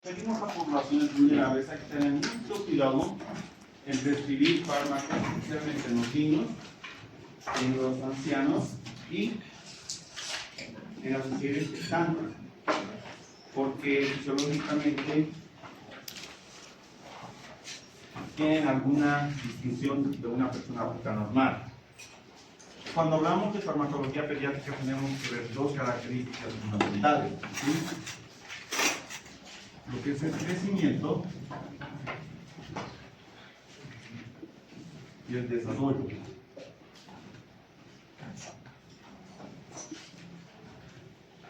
Seguimos a poblaciones vulnerables, hay que tener mucho cuidado en prescribir fármacos, especialmente en los niños, en los ancianos y en las mujeres gestantes, porque fisiológicamente tienen alguna distinción de una persona adulta normal. Cuando hablamos de farmacología pediátrica tenemos que ver dos características fundamentales, ¿sí? Lo que es el crecimiento y el desarrollo.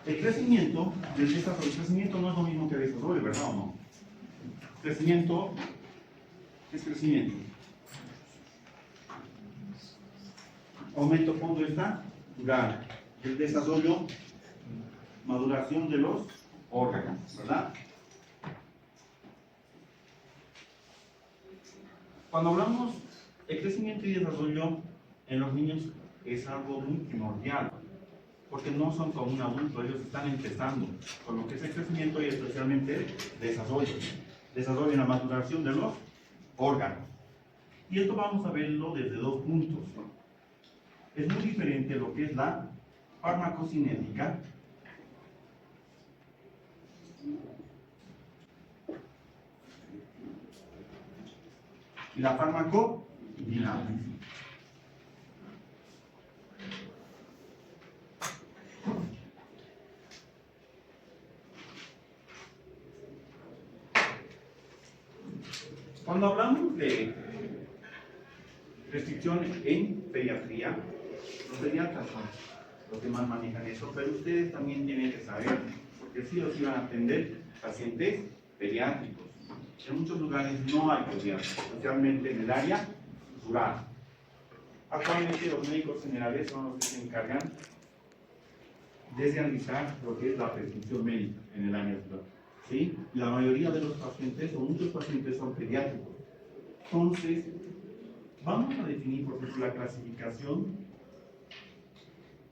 El crecimiento y el desarrollo. El crecimiento no es lo mismo que desarrollo, ¿verdad o no? Crecimiento, ¿qué es crecimiento? Aumento cuando está durar. El desarrollo, maduración de los órganos, ¿verdad? Cuando hablamos de crecimiento y desarrollo en los niños es algo muy primordial, porque no son como un adulto, ellos están empezando con lo que es el crecimiento y especialmente desarrollo en la maduración de los órganos. Y esto vamos a verlo desde dos puntos. Es muy diferente lo que es la farmacocinética y la farmacodinámica. Cuando hablamos de restricción en pediatría, los pediatras son los que más manejan eso, pero ustedes también tienen que saber, porque sí o sí van a atender pacientes pediátricos. En muchos lugares no hay pediatras, especialmente en el área rural. Actualmente los médicos generales son los que se encargan de realizar lo que es la prescripción médica en el área rural. ¿Sí? La mayoría de los pacientes, o muchos pacientes, son pediátricos. Entonces, vamos a definir, por ejemplo, la clasificación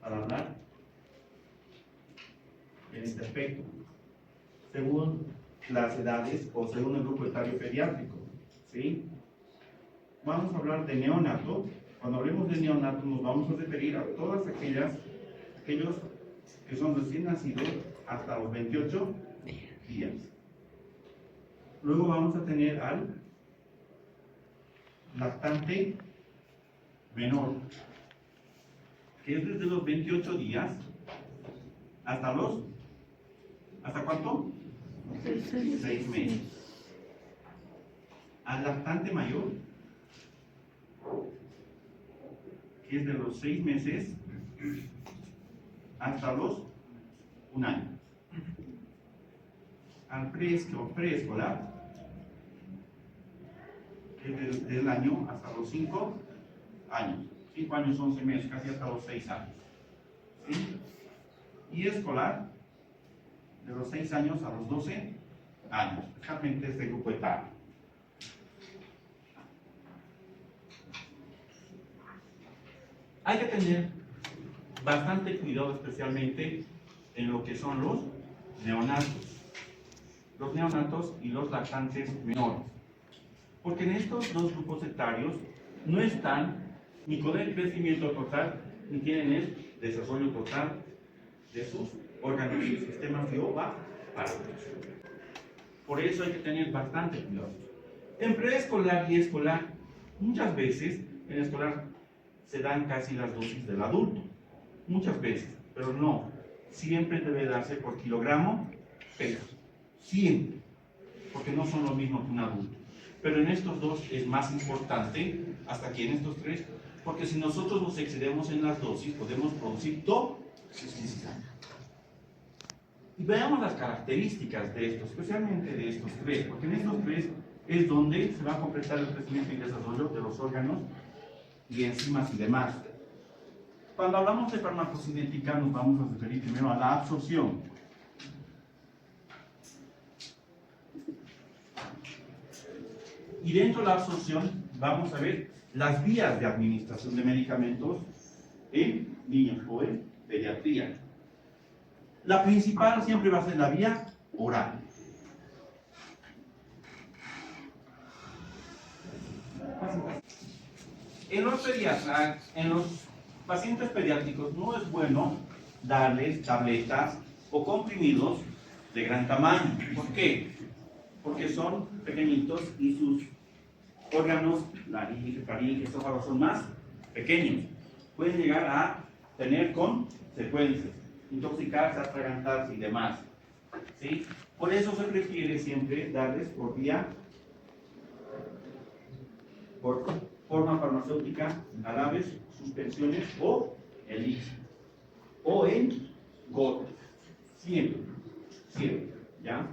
para hablar en este aspecto, según las edades o según el grupo etario pediátrico. ¿Sí? Vamos a hablar de neonato. Cuando hablemos de neonato, nos vamos a referir a todas aquellos que son recién nacidos hasta los 28 días. Luego vamos a tener al lactante menor, que es desde los 28 días hasta los, ¿hasta cuánto? 6 meses. Al lactante mayor, que es de los 6 meses hasta los 1 año. Al preescolar, que es del año hasta los 5 años. 5 años, 11 meses, casi hasta los 6 años. ¿Sí? Y escolar, de los 6 años a los 12 años, especialmente este grupo etario. Hay que tener bastante cuidado, especialmente en lo que son los neonatos y los lactantes menores, porque en estos dos grupos etarios no están ni con el crecimiento total ni tienen el desarrollo total de sus órganos y sistemas ovoparáticos. Por eso hay que tener bastante cuidado. En preescolar y escolar, muchas veces en escolar se dan casi las dosis del adulto, muchas veces, pero no, siempre debe darse por kilogramo peso, siempre, porque no son lo mismo que un adulto. Pero en estos dos es más importante, hasta aquí en estos tres, porque si nosotros nos excedemos en las dosis, podemos producir toxicidad. Y veamos las características de estos, especialmente de estos tres, porque en estos tres es donde se va a completar el crecimiento y desarrollo de los órganos y enzimas y demás. Cuando hablamos de farmacocinética nos vamos a referir primero a la absorción. Y dentro de la absorción vamos a ver las vías de administración de medicamentos en niños o en pediatría. La principal siempre va a ser la vía oral. En los pacientes pediátricos no es bueno darles tabletas o comprimidos de gran tamaño. ¿Por qué? Porque son pequeñitos y sus órganos, laringe, faringe, esófago, son más pequeños. Pueden llegar a tener consecuencias, intoxicarse, atragantarse y demás. ¿Sí? Por eso se prefiere siempre darles por forma farmacéutica, jarabes, suspensiones o en líquido o en gota. Siempre, ¿ya?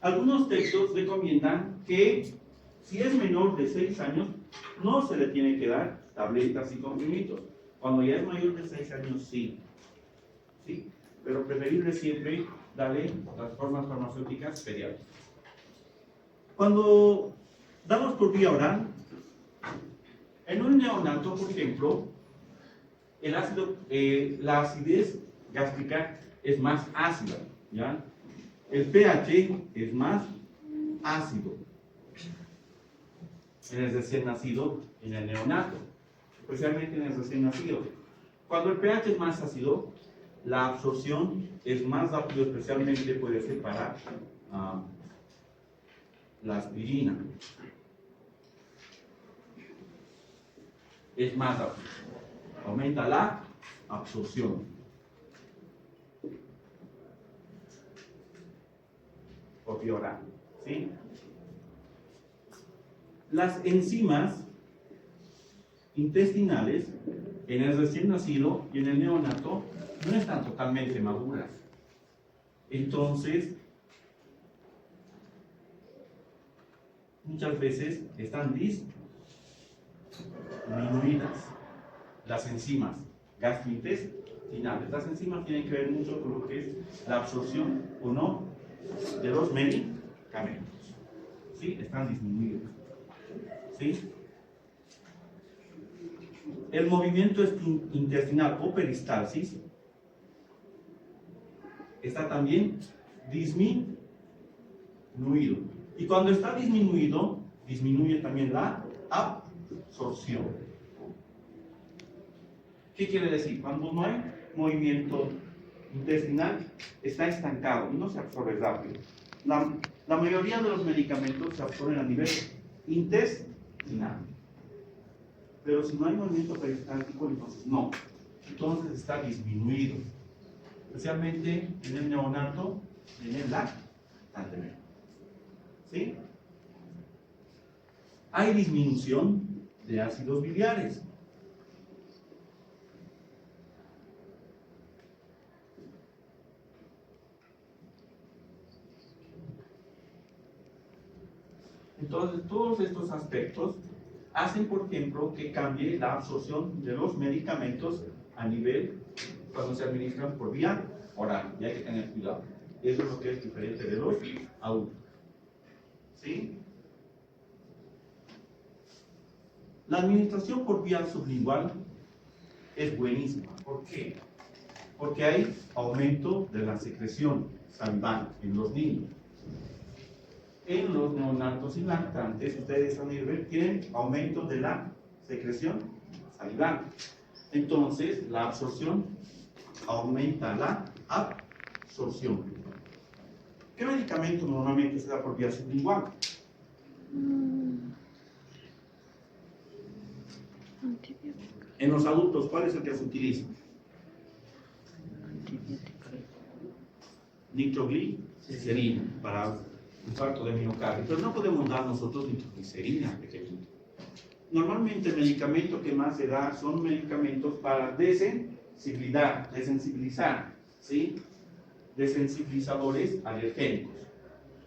Algunos textos recomiendan que si es menor de 6 años, no se le tiene que dar tabletas y comprimidos. Cuando ya es mayor de 6 años, sí. ¿Sí? Pero preferible siempre darle las formas farmacéuticas pediátricas. Cuando damos por vía oral, en un neonato, por ejemplo, la acidez gástrica es más ácida, ¿ya? El pH es más ácido en el recién nacido, en el neonato, especialmente en el recién nacido. Cuando el pH es más ácido, la absorción es más rápido, especialmente puede ser para la aspirina. Es más rápido. Aumenta la absorción. Por vía oral, ¿sí? Las enzimas intestinales en el recién nacido y en el neonato no están totalmente maduras. Entonces, muchas veces están disminuidas las enzimas gastrointestinales. Las enzimas tienen que ver mucho con lo que es la absorción o no de los medicamentos. ¿Sí? Están disminuidas. ¿Sí? El movimiento intestinal o peristalsis está también disminuido. Y cuando está disminuido, disminuye también la absorción. ¿Qué quiere decir? Cuando no hay movimiento intestinal, está estancado y no se absorbe rápido. La mayoría de los medicamentos se absorben a nivel intestinal. Pero si no hay movimiento peristáltico, entonces no. Entonces está disminuido. Especialmente en el neonato y en el lactante. ¿Sí? Hay disminución de ácidos biliares. Entonces, todos estos aspectos hacen, por ejemplo, que cambie la absorción de los medicamentos a nivel cuando se administran por vía oral. Y hay que tener cuidado. Eso es lo que es diferente de los adultos. ¿Sí? La administración por vía sublingual es buenísima. ¿Por qué? Porque hay aumento de la secreción salival en los niños. En los neonatos y lactantes, ustedes van a ver, tienen aumento de la secreción salival. Entonces, la absorción aumenta la absorción. ¿Qué medicamento normalmente se da por vía sublingual? Antibiótico. En los adultos, ¿cuál es el que se utiliza? Antibiótico. Nitroglicerina para infarto de miocardio. Pero no podemos dar nosotros nitroglicerina, pequeñito. Normalmente el medicamento que más se da son medicamentos para desensibilizar, ¿sí? Desensibilizadores alergénicos.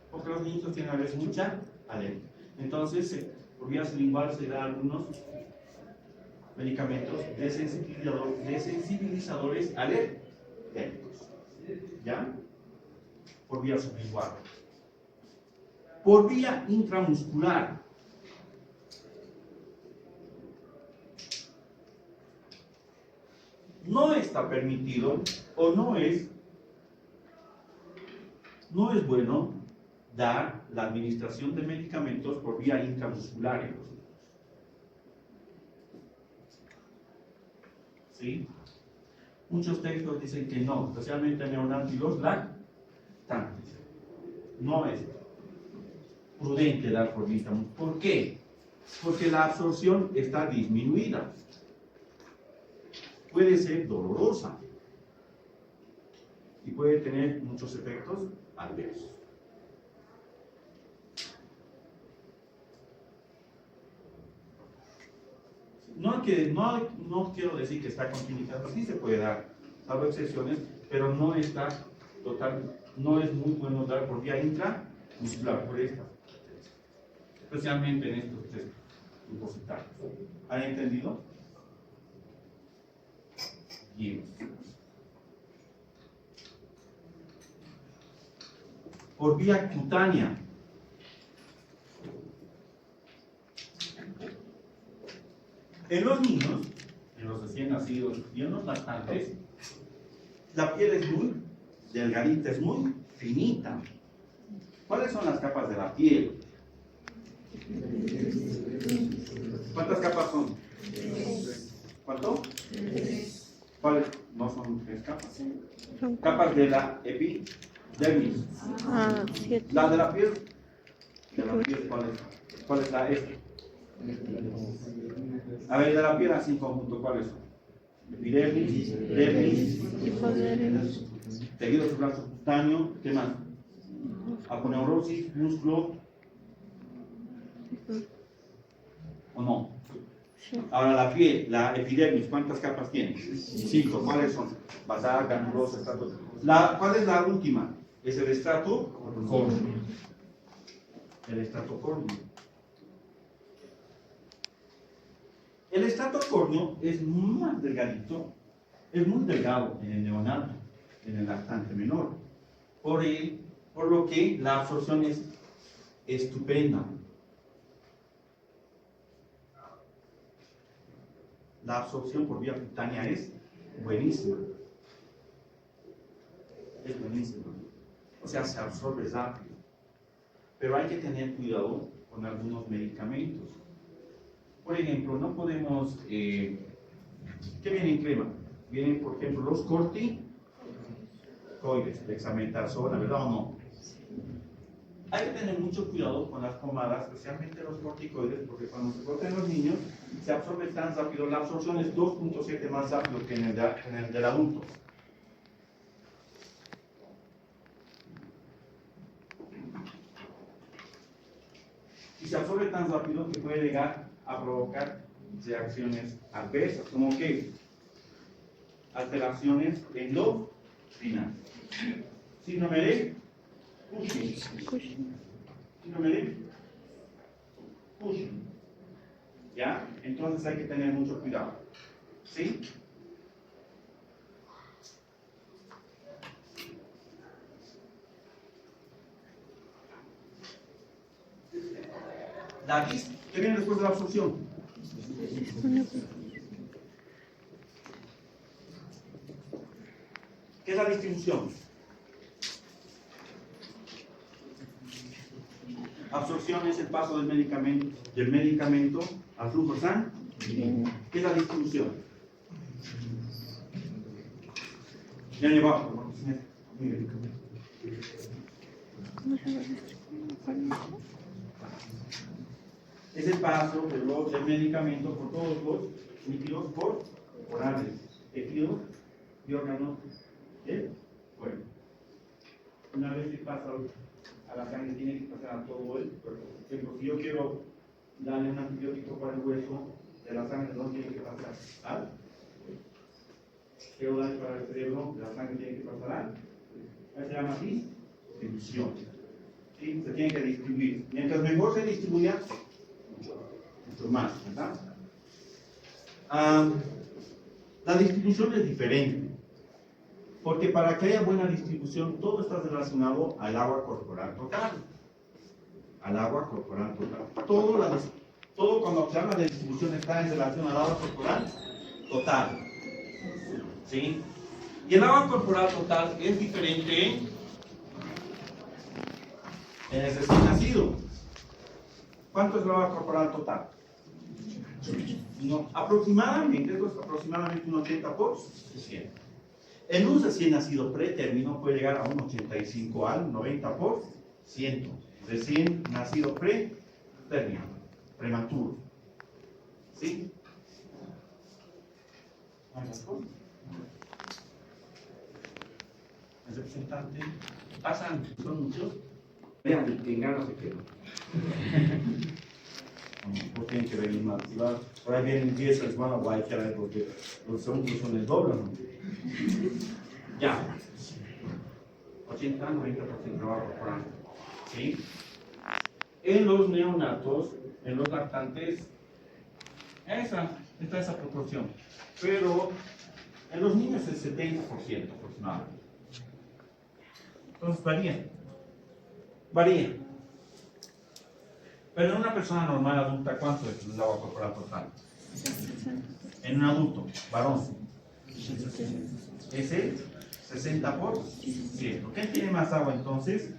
Porque los niños tienen a veces mucha alergia. Entonces, por vía sublingual se da algunos medicamentos desensibilizadores alérgicos. ¿Ya? Por vía sublingual. Por vía intramuscular. No está permitido o no es bueno dar la administración de medicamentos por vía intramuscular en los niños. ¿Sí? Muchos textos dicen que no, especialmente neonatos y los lactantes. No es prudente dar formistamol. ¿Por qué? Porque la absorción está disminuida. Puede ser dolorosa y puede tener muchos efectos adversos. No quiero decir que está contraindicado, sí se puede dar, salvo excepciones, pero no está total, no es muy bueno dar por vía intramuscular, por esta, especialmente en estos tres grupos etarios. ¿Han entendido? Bien. Por vía cutánea. En los niños, en los recién nacidos y en los lactantes, la piel es muy delgadita, es muy finita. ¿Cuáles son las capas de la piel? ¿Cuántas capas son? ¿Cuánto? ¿Cuáles? No son 3 capas. Capas de la epidermis. 7. La de la piel. De la piel, ¿cuál es la esta? A ver, de la piel así en conjunto, ¿cuáles son? Epidermis, dermis, Hipodermis. tejido subcutáneo, ¿qué más? Aponeurosis, músculo. ¿O no? Sí. Ahora la piel, la epidermis, ¿cuántas capas tiene? 5. ¿Cuáles son? Basal, granulosa, estrato. ¿Cuál es la última? Es el estrato córneo. El estrato córneo. El estrato córneo es más delgadito, es muy delgado en el neonato, en el lactante menor. Por lo que la absorción es estupenda. La absorción por vía cutánea es buenísima. Es buenísima. O sea, se absorbe rápido. Pero hay que tener cuidado con algunos medicamentos. Por ejemplo, no podemos... ¿qué viene en crema? Vienen, por ejemplo, los corticoides, dexametasona, ¿verdad o no? Hay que tener mucho cuidado con las pomadas, especialmente los corticoides, porque cuando se cortan los niños, se absorbe tan rápido, la absorción es 2.7 más rápido que en el del adulto. Y se absorbe tan rápido que puede llegar a provocar reacciones adversas, como que alteraciones endocrinas. Síndrome de Cushing. Síndrome de Cushing. ¿Ya? Entonces hay que tener mucho cuidado. ¿Sí? ¿Qué viene después de la absorción? ¿Qué es la distribución? Absorción es el paso del medicamento al flujo sanguíneo. ¿Qué es la distribución? Ya llevamos. ¿Cómo se va a distribuir? Es el paso del medicamento por todos los líquidos corporales, tejidos y órganos del cuerpo. Una vez que pasa a la sangre, tiene que pasar a todo el cuerpo. Por ejemplo, si yo quiero darle un antibiótico para el hueso, de la sangre no tiene que pasar al. Quiero darle para el cerebro, de la sangre tiene que pasar al. Eso se llama distribución. ¿Sí? Se tiene que distribuir. Mientras mejor se distribuya, mucho más, ¿verdad? La distribución es diferente, porque para que haya buena distribución, todo está relacionado al agua corporal total. Al agua corporal total. Todo cuando se habla de distribución está en relación al agua corporal total. ¿Sí? Y el agua corporal total es diferente en el recién nacido. ¿Cuánto es el agua corporal total? No, aproximadamente, esto es aproximadamente un 80%. En un recién nacido pretérmino puede llegar a un 85 al 90%. Recién nacido pretérmino, prematuro. ¿Sí? El representante, pasan, son muchos. Vean, que en ganas se quedan. Porque tienen que venir más. Por ahí vienen 10 les van a guayar porque los segundos son el doble. ¿No? Ya. 80-90% trabajo por año. ¿Sí? En los neonatos, en los lactantes, está esa proporción. Pero en los niños es 70% aproximadamente. Entonces varía. Pero en una persona normal adulta, ¿cuánto es el agua corporal total? En un adulto, varón, es el 60%. ¿Quién tiene más agua entonces?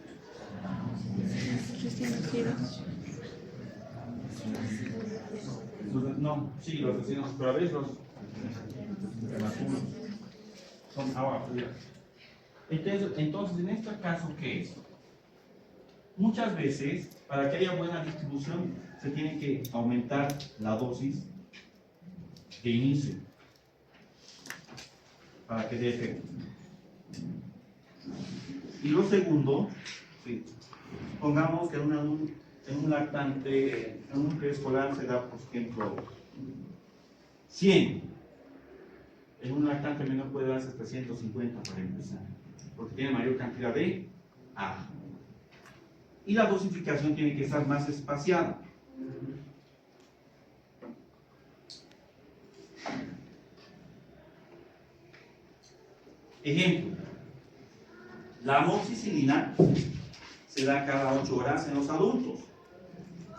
Recién nacidos. No, sí, los vecinos, pero a veces los prematuros son agua fría. Entonces, en este caso, ¿qué es? Muchas veces, para que haya buena distribución, se tiene que aumentar la dosis de inicio para que dé efecto. Y lo segundo, sí, pongamos que en un lactante, en un preescolar se da, por ejemplo, 100. En un lactante menor puede darse hasta 150 para empezar, porque tiene mayor cantidad de agua. Y la dosificación tiene que estar más espaciada. Ejemplo, la amoxicilina se da cada 8 horas en los adultos,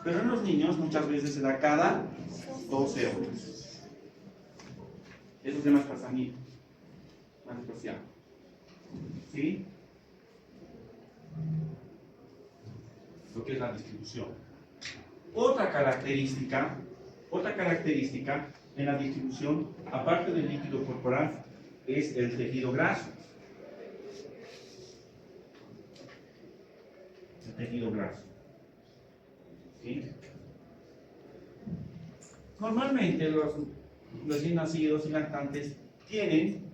pero en los niños muchas veces se da cada 12 horas. Eso se llama espaciamiento, más espaciado. ¿Sí? Lo que es la distribución. Otra característica en la distribución, aparte del líquido corporal, es el tejido graso. El tejido graso. ¿Sí? Normalmente los recién nacidos y lactantes tienen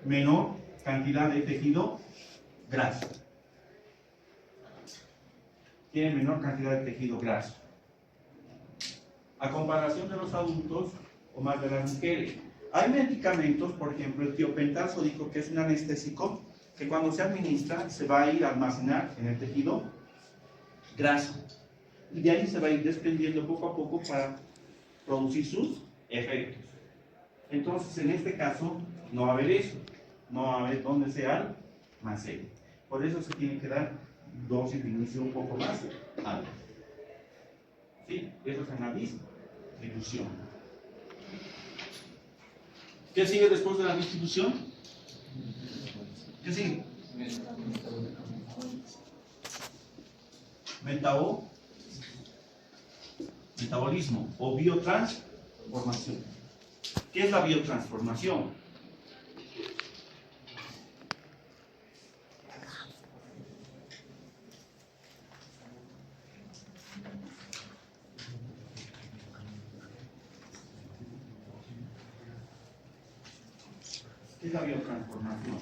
menor cantidad de tejido graso. Tienen menor cantidad de tejido graso. A comparación de los adultos o más de las mujeres. Hay medicamentos, por ejemplo, el tiopental sódico, que es un anestésico, que cuando se administra se va a ir a almacenar en el tejido graso. Y de ahí se va a ir desprendiendo poco a poco para producir sus efectos. Entonces, en este caso, no va a haber eso. No va a haber dónde se almacene. Por eso se tiene que dar dosis de inicio un poco más alta. ¿Sí? Eso es en la distribución. ¿Qué sigue después de la distribución? ¿Qué sigue? Metabolismo o biotransformación. ¿Qué es la biotransformación? ¿Qué es la biotransformación?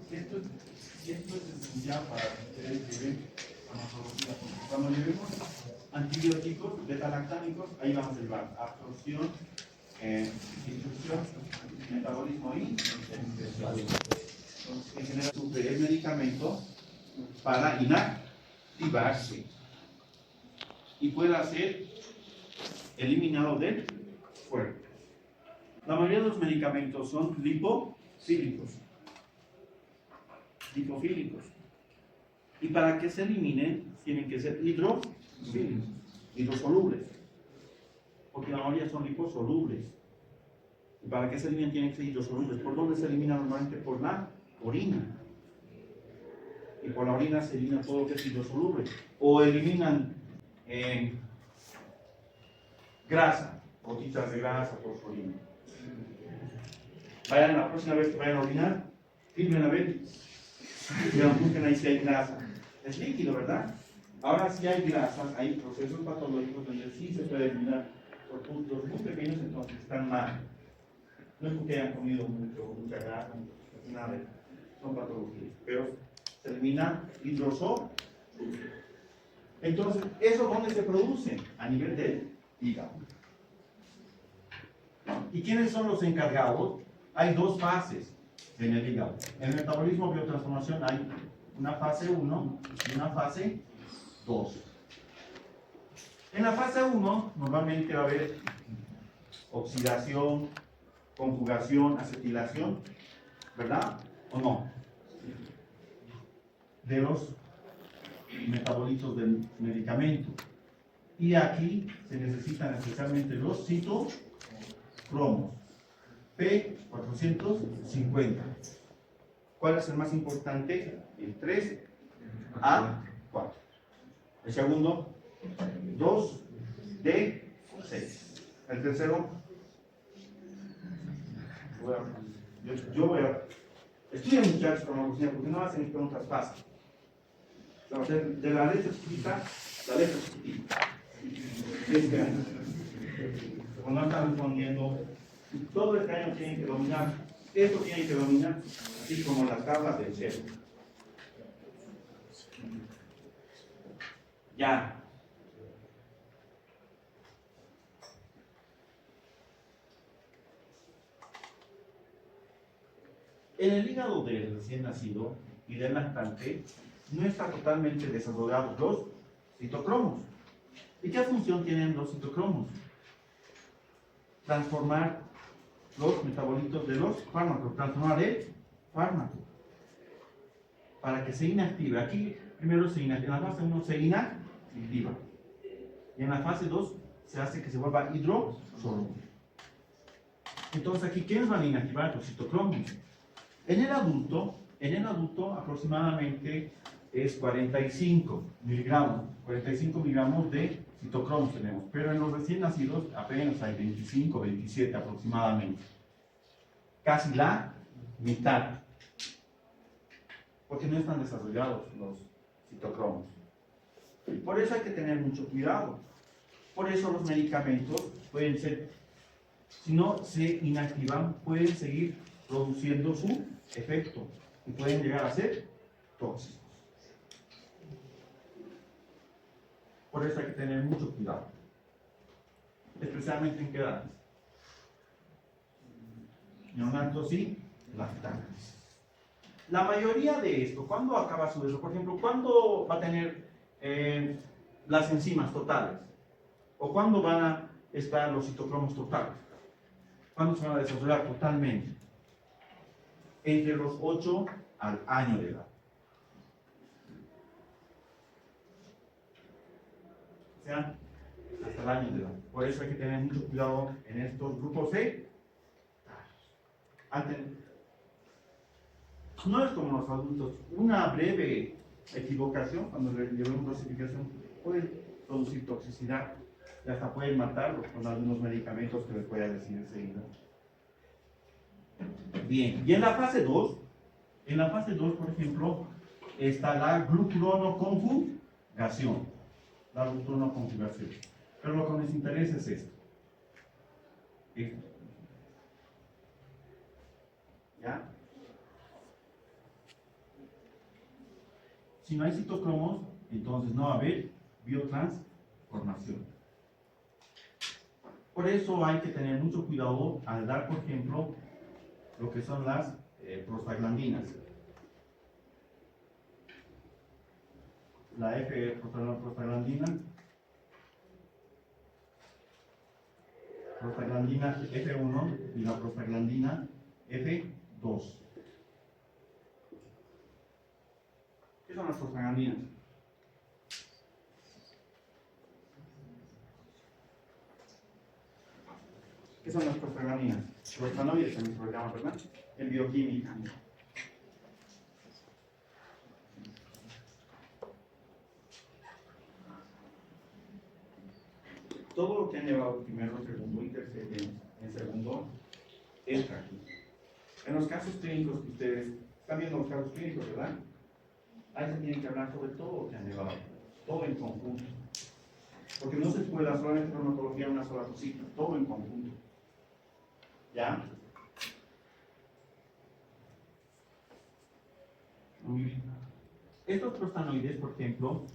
Esto es ya para ustedes que ven farmacología. Cuando llevemos antibióticos beta-lactámicos, ahí vamos a llevar absorción, distribución, metabolismo y entonces, en general, sufre el medicamento para inactivarse y pueda ser eliminado del cuerpo. La mayoría de los medicamentos son lipofílicos. Y para que se eliminen, tienen que ser hidrofílicos, hidrosolubles. Porque la mayoría son liposolubles. Y para que se eliminen, tienen que ser hidrosolubles. ¿Por dónde se elimina normalmente? Por la orina. y por la orina se elimina todo lo que es hidrosoluble. O eliminan grasa, gotitas de grasa por su orina. Vayan la próxima vez que vayan a orinar, filmen a ver, busquen ahí si hay grasa. Es líquido, ¿verdad? Ahora si hay grasas, hay procesos patológicos donde sí se puede eliminar por puntos muy pequeños, entonces están mal. No es porque hayan comido mucha grasa, nada de eso. Son patologías, pero se elimina hidrosol. Entonces, ¿eso dónde se produce? A nivel del hígado. ¿Y quiénes son los encargados? Hay dos fases en el hígado. En el metabolismo biotransformación hay una fase 1 y una fase 2. En la fase 1 normalmente va a haber oxidación, conjugación, acetilación, ¿verdad? ¿O no? De los metabolitos del medicamento. Y aquí se necesitan especialmente los citocromos P450. ¿Cuál es el más importante? El 3A4. El segundo, 2D6. El tercero, yo voy a... Estudian muchachos con la cocina porque no hacen mis preguntas fáciles. De la letra chiquita, la letra chiquitita. Cuando están respondiendo, todo este año tienen que dominar, esto tienen que dominar, así como las tablas del cielo. Ya. En el hígado del recién nacido y del lactante no está totalmente desarrollados los citocromos. ¿Y qué función tienen los citocromos? Transformar los metabolitos de los fármacos, transformar el fármaco para que se inactive. Aquí primero se inactiva, en la fase 1 se inactiva y en la fase 2 se hace que se vuelva hidrosoluble. Entonces aquí, ¿quiénes van a inactivar los citocromos? En el adulto aproximadamente es 45 miligramos de citocromos tenemos, pero en los recién nacidos apenas hay 25, 27 aproximadamente. Casi la mitad, porque no están desarrollados los citocromos. Y por eso hay que tener mucho cuidado. Por eso los medicamentos pueden ser, si no se inactivan, pueden seguir produciendo su efecto y pueden llegar a ser tóxicos. Por eso hay que tener mucho cuidado, especialmente en qué edades. Neonatos y lactantes. La mayoría de esto, ¿cuándo acaba su desarrollo? Por ejemplo, ¿cuándo va a tener las enzimas totales? ¿O cuándo van a estar los citocromos totales? ¿Cuándo se van a desarrollar totalmente? Entre los 8 al año de edad. O sea, hasta el año de edad. Por eso hay que tener mucho cuidado en estos grupos etarios. No es como los adultos. Una breve equivocación, cuando le llevamos dosificación, puede producir toxicidad y hasta puede matarlos con algunos medicamentos que les voy a decir enseguida. Bien, y en la fase 2, por ejemplo, está la glucuronoconjugación. La glucuronoconjugación. Pero lo que nos interesa es esto. ¿Ya? Si no hay citocromos, entonces no va a haber biotransformación. Por eso hay que tener mucho cuidado al dar, por ejemplo, lo que son las prostaglandinas. La prostaglandina F1 y la prostaglandina F2. ¿Qué son las prostaglandinas? ¿Qué son las prostaglandinas? Prostanoides también se llama, ¿verdad? En bioquímica. todo lo que han llevado primero, segundo y tercero, en segundo, entra aquí. En los casos clínicos que ustedes están viendo los casos clínicos, ¿verdad? Ahí se tienen que hablar sobre todo lo que han llevado, todo en conjunto. Porque no se puede dar solamente traumatología una sola cosita, todo en conjunto. ¿Ya? Muy bien. Estos prostanoides, por ejemplo,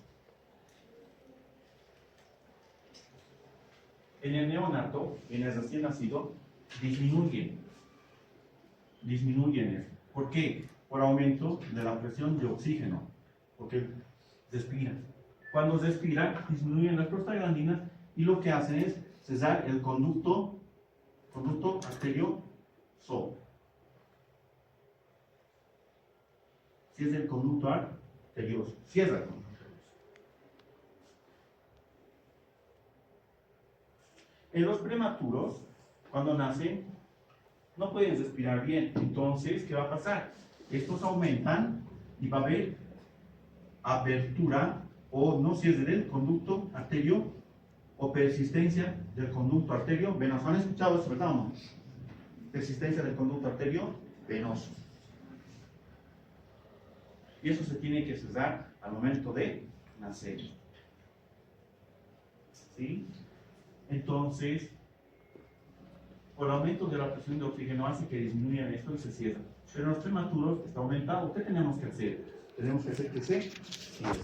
en el neonato, en el recién nacido, disminuyen. ¿Por qué? Por aumento de la presión de oxígeno, porque respira. Cuando respira, disminuyen las prostaglandinas y lo que hacen es cesar el conducto arterioso. Si es el conducto arterioso, cierra el conducto arterioso. En los prematuros, cuando nacen, no pueden respirar bien. Entonces, ¿qué va a pasar? Estos aumentan y va a haber apertura o no cierre del conducto arterio o persistencia del conducto arterio venoso. ¿Han escuchado eso, verdad o no? Persistencia del conducto arterio venoso. Y eso se tiene que cesar al momento de nacer. ¿Sí? Entonces, por aumento de la presión de oxígeno hace que disminuyan esto y se cierra. Pero en los prematuros está aumentado. ¿Qué tenemos que hacer? Tenemos que hacer que se cierre.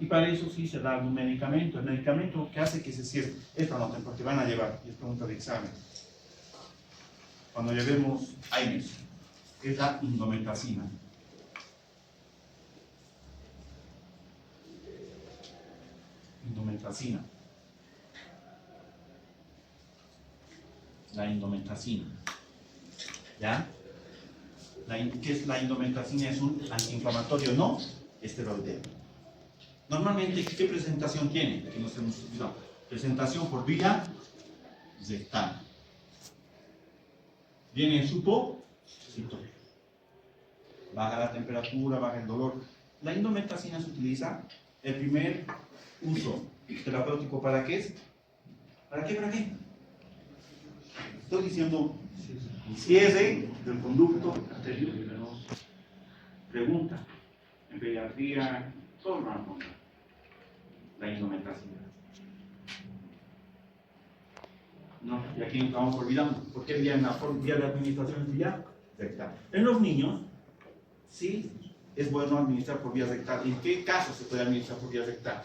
Y para eso sí se da un medicamento. El medicamento que hace que se cierre. Esto anoten porque van a llevar, y es pregunta de examen. Cuando llevemos AINES, es la indometacina. Indometacina. La indometacina. ¿Ya? ¿Qué es la indometacina? Es un antiinflamatorio no esteroideo. Normalmente, ¿qué presentación tiene? Aquí nos hemos olvidado. Presentación por vía rectal. Viene en supositorio. Baja la temperatura, baja el dolor. La indometacina se utiliza, el primer uso terapéutico, ¿para qué es? ¿Para qué? Estoy diciendo cierre del conducto arteriovenoso. Pregunta. En pediatría, todo lo van a encontrar. La indometacina. No, y aquí nos estamos olvidando. ¿Por qué vía de administración es vía rectal? En los niños, sí es bueno administrar por vía rectal. ¿En qué casos se puede administrar por vía rectal?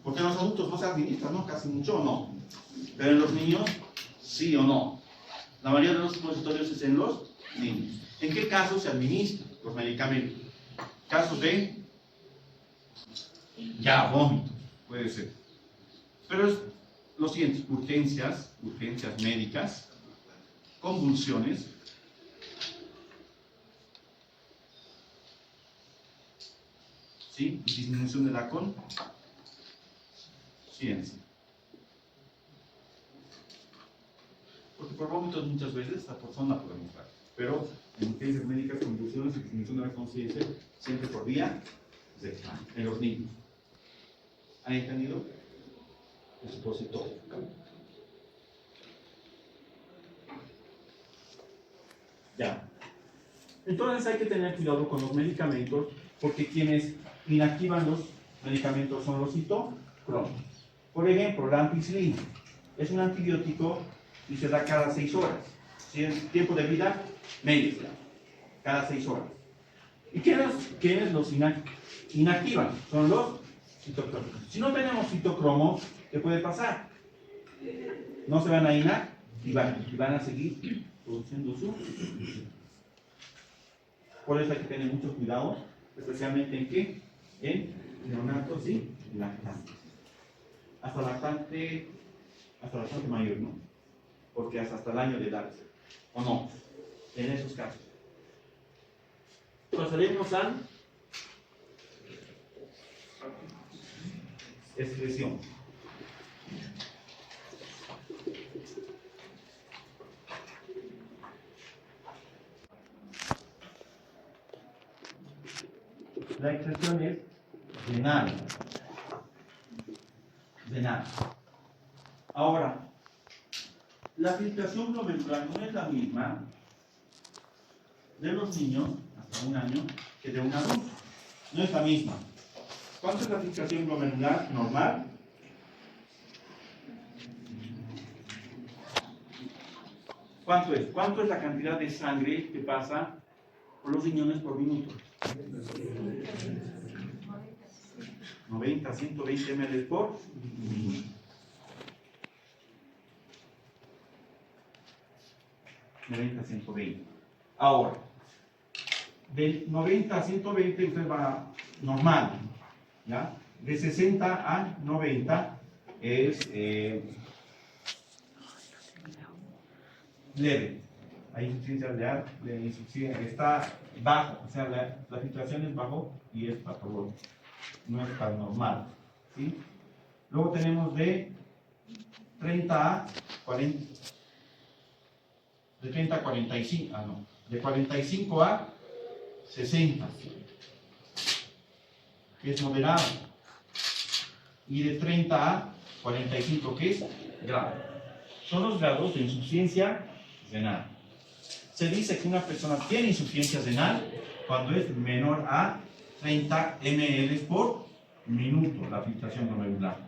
Porque en los adultos no se administra, ¿no? Casi mucho o no. Pero en los niños, sí o no. La mayoría de los supositorios es en los niños. ¿En qué casos se administran los medicamentos? Casos de vómitos, puede ser. Pero es lo siguiente: urgencias médicas, convulsiones, ¿sí? Disminución de la conciencia. Porque por vómitos muchas veces la persona puede mostrar, pero en urgencias médicas, convulsiones y disminución de la conciencia, siempre por vía rectal, en los niños. ¿Han entendido? El supositorio. Ya. Entonces hay que tener cuidado con los medicamentos, porque quienes inactivan los medicamentos son los citocromos. Por ejemplo, la ampicilina es un antibiótico y se da cada 6 horas. ¿Sí? El tiempo de vida medio, cada 6 horas. ¿Y quiénes los inactivan? Son los citocromos. Si no tenemos citocromos, ¿qué puede pasar? No se van a inactivar y van a seguir produciendo su. Por eso hay que tener mucho cuidado, especialmente en qué? En neonatos y lactantes. Hasta lactante mayor, ¿no? Porque hasta el año de edad, ¿o no? En esos casos. Pasaremos a excreción. La excreción es renal. de nada. Ahora, la filtración glomerular no es la misma de los niños hasta 1 año que de un adulto. No es la misma. ¿Cuánto es la filtración glomerular normal? ¿Cuánto es? ¿Cuánto es la cantidad de sangre que pasa por los riñones por minuto? 90 a 120 ml por minuto. 90 a 120. Ahora, de 90 a 120 usted va normal, ¿ya? De 60 a 90 es leve. Hay insuficiencia de insuficiencia, está bajo, o sea, la filtración es bajo y es patológico, no es tan normal, ¿sí? Luego tenemos de 30 a 40, de 30 a 45, de 45 a 60, que es moderado, y de 30 a 45, que es grave. Son los grados de insuficiencia renal. Se dice que una persona tiene insuficiencia renal cuando es menor a 30 ml por minuto la filtración glomerular.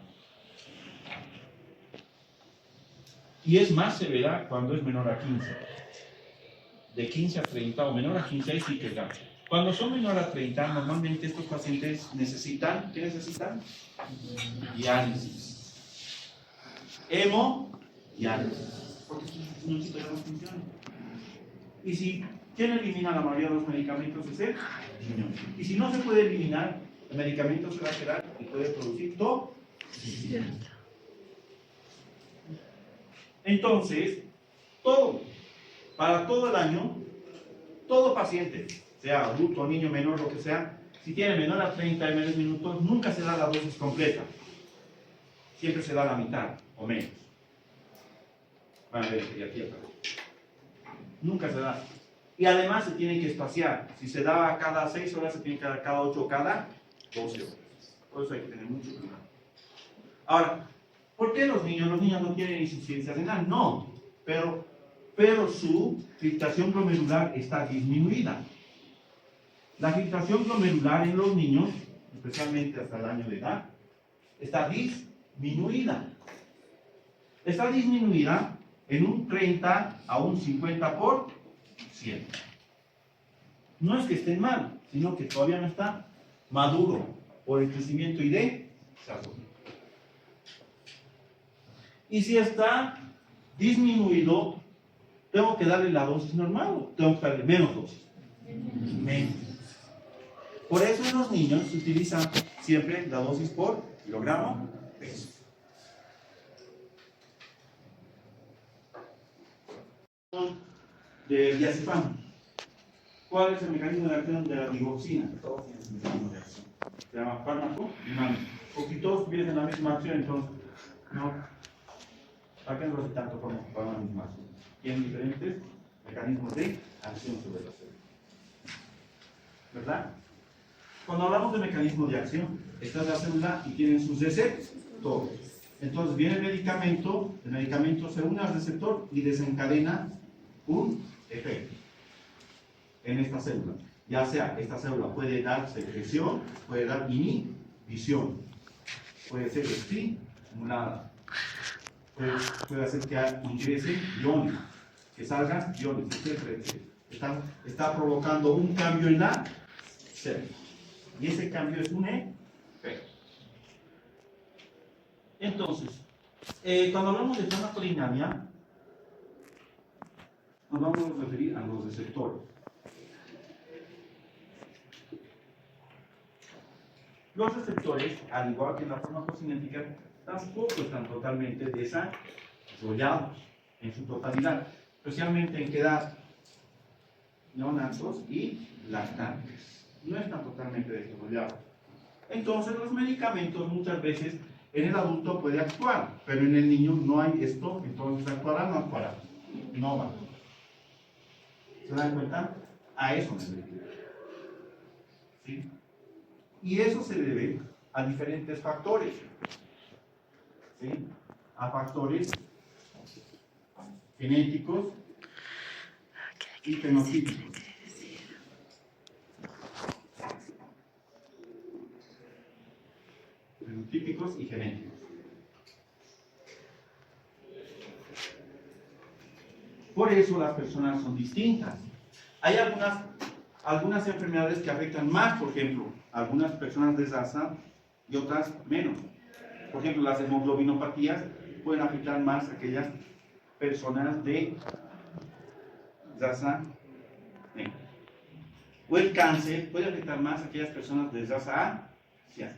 Y es más severa cuando es menor a 15. De 15 a 30 o menor a 15, ahí sí que es grave. Cuando son menor a 30, normalmente estos pacientes necesitan, ¿qué necesitan? Diálisis. Hemodiálisis. Porque sus riñoncitos ya no funcionan. Y si, ¿quién elimina la mayoría de los medicamentos? Es el riñón. Y si no se puede eliminar, el medicamento se va a quedar y puede producir toxicidad. Entonces, para todo el año, todo paciente, sea adulto, niño, menor, lo que sea, si tiene menor a 30 ml minutos, nunca se da la dosis completa. Siempre se da la mitad o menos. Van a ver, y aquí acá. Nunca se da. Y además se tiene que espaciar. Si se da cada 6 horas, se tiene que dar cada 8 o cada 12 horas. Por eso hay que tener mucho cuidado. Ahora, ¿por qué los niños? Los niños no tienen insuficiencia renal. No, pero su filtración glomerular está disminuida. La filtración glomerular en los niños, especialmente hasta el año de edad, está disminuida. Está disminuida en un 30 a un 50%. No es que estén mal, sino que todavía no está maduro por el crecimiento y desarrollo. Y si está disminuido, ¿tengo que darle la dosis normal o tengo que darle menos dosis? Menos. Por eso en los niños se utiliza siempre la dosis por kilogramo peso. De diazepam. ¿Cuál es el mecanismo de acción de la digoxina? Todos tienen ese mecanismo de acción. Se llama fármaco dinámico. Porque todos tuviesen la misma acción, entonces, no. ¿Para qué no hace tanto como para la misma acción? Tienen diferentes mecanismos de acción sobre la célula. ¿Verdad? Cuando hablamos de mecanismo de acción, está la célula y tienen sus receptores. Entonces viene el medicamento se une al receptor y desencadena un efecto en esta célula. Ya sea, esta célula puede dar secreción, puede dar inhibición, puede ser estimulada, puede hacer que ingresen iones, que salgan iones, etc. Está provocando un cambio en la célula. Y ese cambio es un efecto. Entonces, cuando hablamos de farmacodinamia, nos vamos a referir a los receptores. Los receptores, al igual que en la farmacocinética, tampoco están totalmente desarrollados en su totalidad, especialmente en qué edad, neonatos y lactantes. No están totalmente desarrollados. Entonces, los medicamentos muchas veces en el adulto puede actuar, pero en el niño no hay esto, entonces actuará o no actuará. No va. ¿Se dan cuenta? A eso me refiero. ¿Sí? Y eso se debe a diferentes factores. ¿sí? A factores genéticos y fenotípicos. Fenotípicos y genéticos. Por eso las personas son distintas. Hay algunas enfermedades que afectan más, por ejemplo, a algunas personas de raza y otras menos. Por ejemplo, las hemoglobinopatías pueden afectar más a aquellas personas de raza negra. O el cáncer puede afectar más a aquellas personas de raza asiática.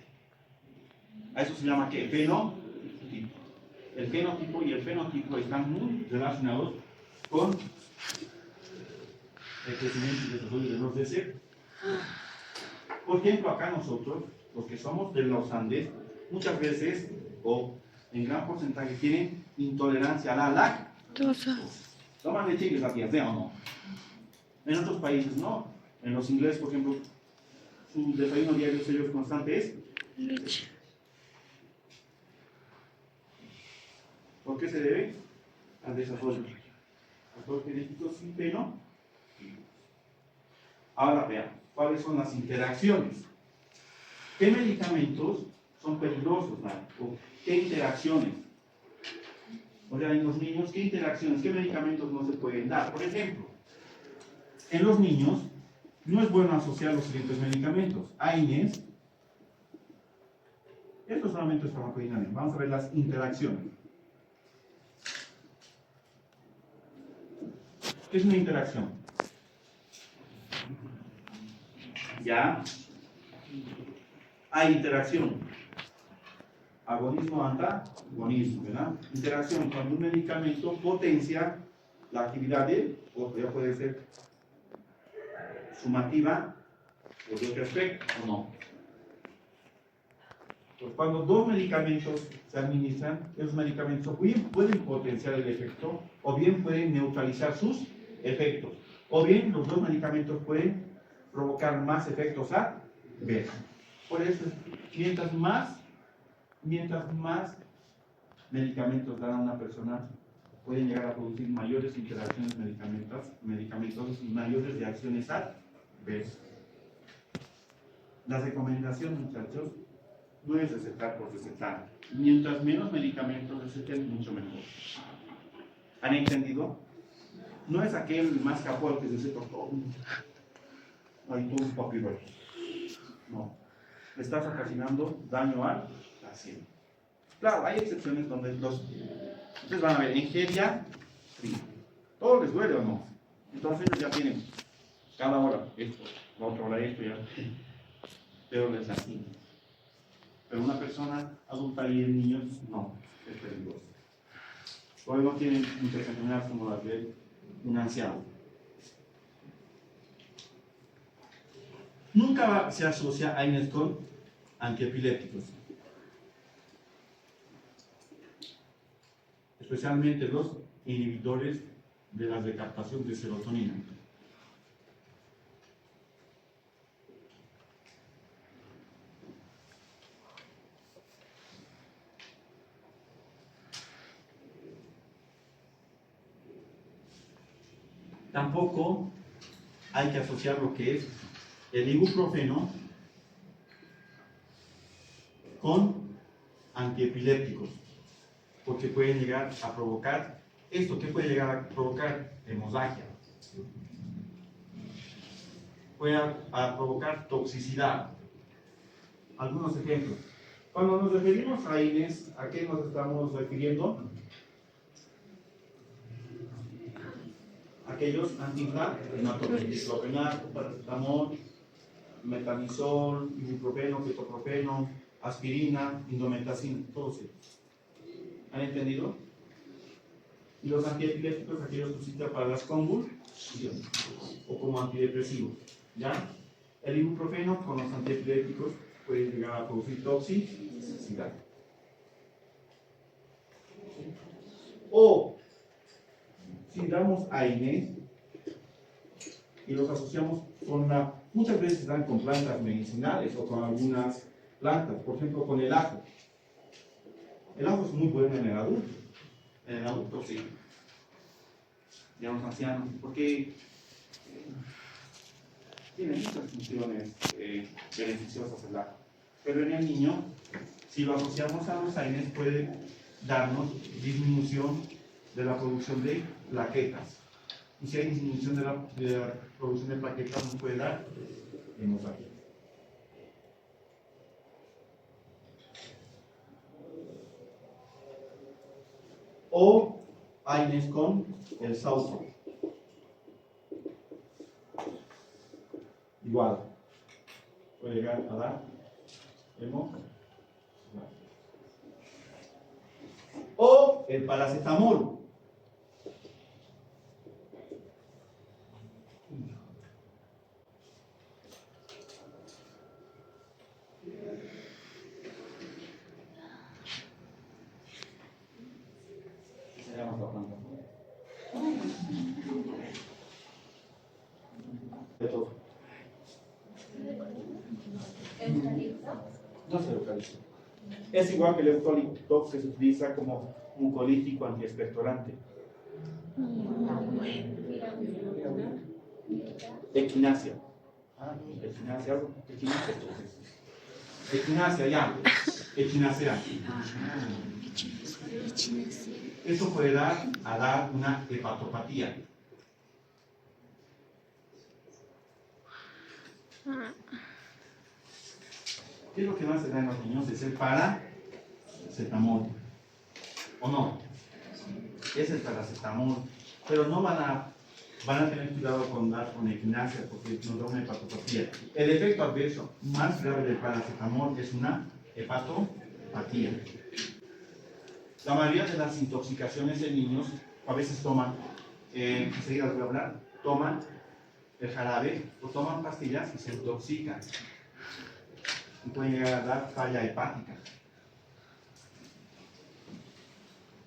A eso se llama ¿qué? Fenotipo. El genotipo y el fenotipo están muy relacionados con el crecimiento y desarrollo de los deseos. Por ejemplo, acá nosotros, los que somos de los Andes, muchas veces, o en gran porcentaje, tienen intolerancia a la lactosa. ¿Toman leche y les da diarrea o no? En otros países no. En los ingleses, por ejemplo, su desayuno diario sello constante es leche. ¿Por qué se debe? Al desarrollo. Factores genéticos y fenóticos. Ahora veamos, ¿cuáles son las interacciones? ¿Qué medicamentos son peligrosos, Marco? ¿Qué interacciones? O sea, en los niños, ¿qué interacciones, qué medicamentos no se pueden dar? Por ejemplo, en los niños no es bueno asociar los siguientes medicamentos. AINES, esto solamente es farmacodinámico. Vamos a ver las interacciones. ¿Qué es una interacción? Ya hay interacción. Agonismo, antagonismo, ¿verdad? Interacción cuando un medicamento potencia la actividad de, o ya puede ser sumativa o de otro aspecto, o no. Pues cuando dos medicamentos se administran, esos medicamentos o bien pueden potenciar el efecto, o bien pueden neutralizar sus efectos, o bien los dos medicamentos pueden provocar más efectos adversos. Por eso, mientras más medicamentos dan a una persona, pueden llegar a producir mayores interacciones medicamentosas y mayores reacciones adversas. La recomendación, muchachos, no es recetar por recetar. Mientras menos medicamentos receten, mucho mejor. ¿Han entendido? No es aquel más capaz que receta todo. Hay todo un papiro. No. Estás ocasionando daño al paciente. Claro, hay excepciones donde ustedes van a ver, en geriatría, todo les duele o no. Entonces ellos ya tienen cada hora esto, la otra hora esto, ya. Pero les lastima. Pero una persona adulta y en niños, no, es peligroso. Porque no tienen muchas enfermedades como las de un anciano. Nunca se asocia AINES con antiepilépticos. Especialmente los inhibidores de la recaptación de serotonina. Tampoco hay que asociar lo que es el ibuprofeno con antiepilépticos, porque pueden llegar a provocar esto. ¿Qué puede llegar a provocar? Hemorragia. Puede a provocar toxicidad. Algunos ejemplos. Cuando nos referimos a AINES, ¿a qué nos estamos refiriendo? Aquellos antiinflamatorios, diclofenac, paracetamol, metamizol, ibuprofeno, ketoprofeno, aspirina, indometacina, todos ellos. ¿Han entendido? Y los antiepilépticos, aquellos que utilizan para las convulsiones o como antidepresivos. ¿Ya? El ibuprofeno con los antiepilépticos puede llegar a producir toxicidad. O si damos AINES y los asociamos con muchas veces dan con plantas medicinales o con algunas plantas, por ejemplo con el ajo. El ajo es muy bueno en el adulto. En el adulto sí. Y en los ancianos, porque tiene muchas funciones beneficiosas el ajo. Pero en el niño, si lo asociamos a los AINES, puede darnos disminución de la producción de plaquetas. Y si hay disminución de la producción de plaquetas, nos puede dar hemorragia. O AINES con el sauco. Igual, puede llegar a dar hemorragia. O el paracetamol. Se llama la planta. No se localiza. Es igual que el eucalipto que se utiliza como mucolítico antiexpectorante. Equinacia. Equinacia, algo. Equinacia, entonces. Equinacia, ya. Equinacia. Eso puede dar una hepatopatía. ¿Qué es lo que más se da en los niños? Es el paracetamol. ¿O no? Es el paracetamol. Pero no van a tener cuidado con dar con equinacia porque nos da una hepatopatía. El efecto adverso más grave del paracetamol es una hepatopatía. La mayoría de las intoxicaciones en niños a veces toman, enseguida les voy a hablar, toman el jarabe o toman pastillas y se intoxican. Y pueden llegar a dar falla hepática.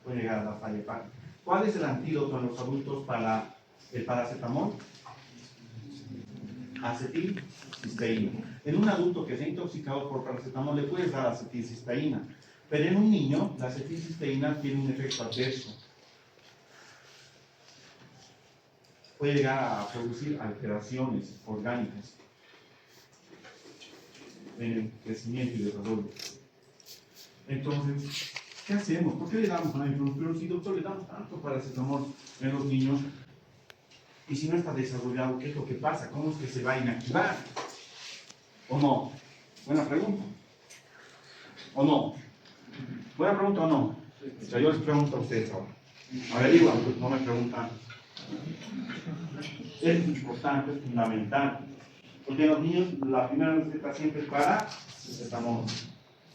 Pueden llegar a dar falla hepática. ¿Cuál es el antídoto en los adultos para el paracetamol? Acetilcisteína. En un adulto que se ha intoxicado por paracetamol le puedes dar acetilcisteína, pero en un niño la acetilcisteína tiene un efecto adverso. Puede llegar a producir alteraciones orgánicas en el crecimiento y desarrollo. Entonces, ¿qué hacemos? ¿Por qué le damos a pero si doctor le damos tanto paracetamol en los niños y si no está desarrollado, ¿qué es lo que pasa? ¿Cómo es que se va a inactivar? ¿O no? Buena pregunta. ¿O no? ¿Buena pregunta o no? O sea, yo les pregunto a ustedes ahora. Averiguan, pues no me preguntan. Es importante, es fundamental. Porque en los niños la primera receta siempre es paracetamol.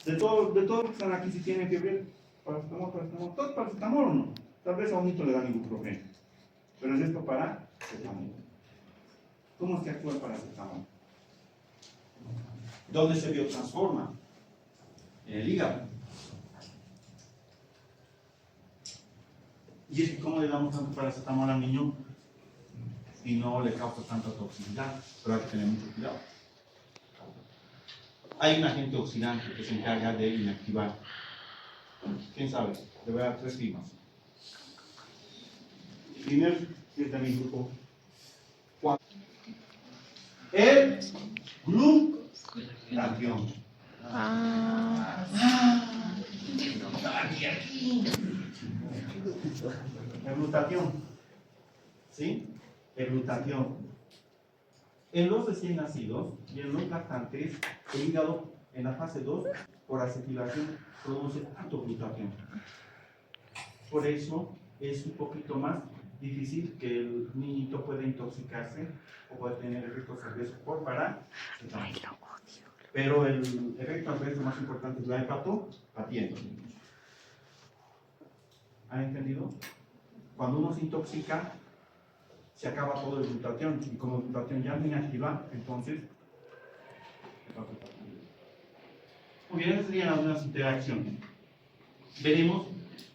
De todo lo que están aquí, si tienen fiebre, paracetamol, todo paracetamol o no. Tal vez a un hito le dan ibuprofeno. Pero es esto paracetamol. ¿Cómo es que actúa el paracetamol? ¿Dónde se biotransforma? En el hígado. Y es que ¿cómo le damos tanto paracetamol al niño y no le causa tanta toxicidad? Pero hay que tener mucho cuidado. Hay un agente oxidante que se encarga de inactivar. ¿Quién sabe? Le voy a dar 3 firmas. Primero, es de mi grupo 4. El glutatión. El glutatión. ¿Sí? El glutatión. En los recién nacidos y en los lactantes, el hígado en la fase 2, por acetilación, produce tanto glutatión. Por eso es un poquito más difícil que el niñito pueda intoxicarse o pueda tener efectos adversos por paracetamol. Pero el efecto adverso más importante es la hepatopatía en los niños. ¿Han entendido? Cuando uno se intoxica, se acaba todo el glutatión, y como el glutatión ya no inactiva, entonces muy bien, esas serían algunas interacciones. Veremos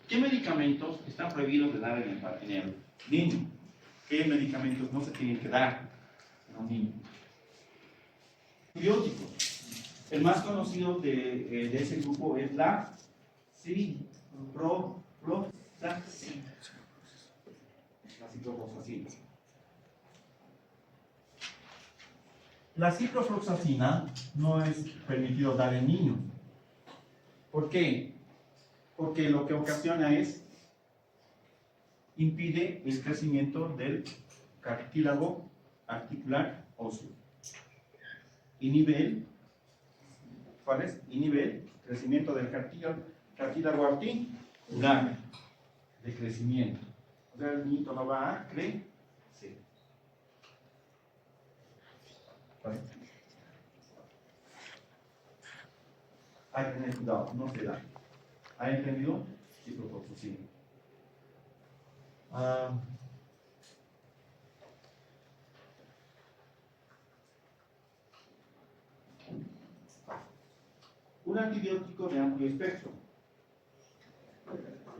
qué medicamentos están prohibidos de dar en el niño, qué medicamentos no se tienen que dar en un niño. Antibióticos. El más conocido de ese grupo es la ciprofloxacina. La ciprofloxacina. La ciprofloxacina no es permitido dar en niños. ¿Por qué? Porque lo que ocasiona es, impide el crecimiento del cartílago articular óseo. ¿Cuál es? Inhibe el crecimiento del cartílago articular de crecimiento. O sea, el niño no va a crecer. ¿Vale? Hay que tener cuidado, no se da. ¿Ha entendido? Ciprofloxacina. Un antibiótico de amplio espectro.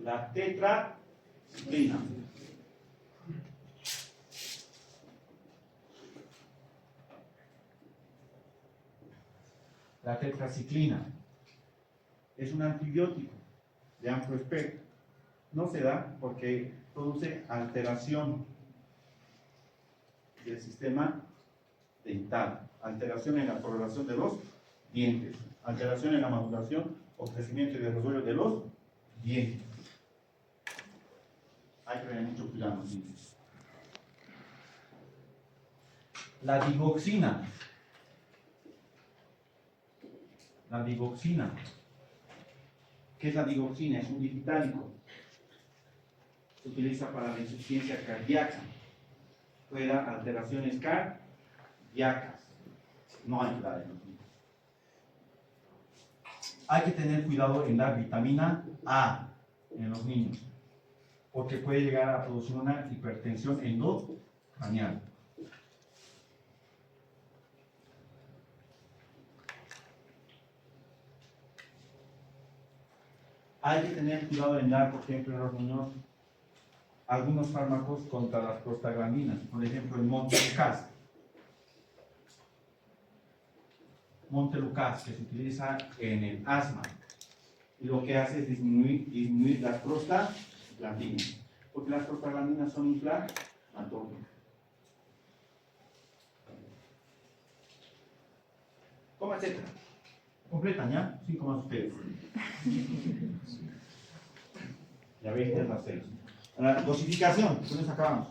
La tetraciclina. La tetraciclina es un antibiótico de amplio espectro. No se da porque produce alteración del sistema dental, alteración en la coloración de los dientes, alteración en la maduración o crecimiento y desarrollo de los dientes. Hay que tener mucho cuidado. La digoxina. La digoxina. ¿Qué es la digoxina? Es un digitálico. Se utiliza para la insuficiencia cardíaca. Puede dar alteraciones cardíacas. No hay que dar en los niños. Hay que tener cuidado en dar vitamina A en los niños, porque puede llegar a producir una hipertensión endocranial. Hay que tener cuidado en dar, por ejemplo, en los niños algunos fármacos contra las prostaglandinas, por ejemplo, el Montelukast. Montelukast, que se utiliza en el asma, y lo que hace es disminuir las prostaglandinas, porque las prostaglandinas son inflamatorias. Coma, etcétera. ¿Completan ya? 5 más ustedes. Ya veis que es las 6. La dosificación, con eso acabamos.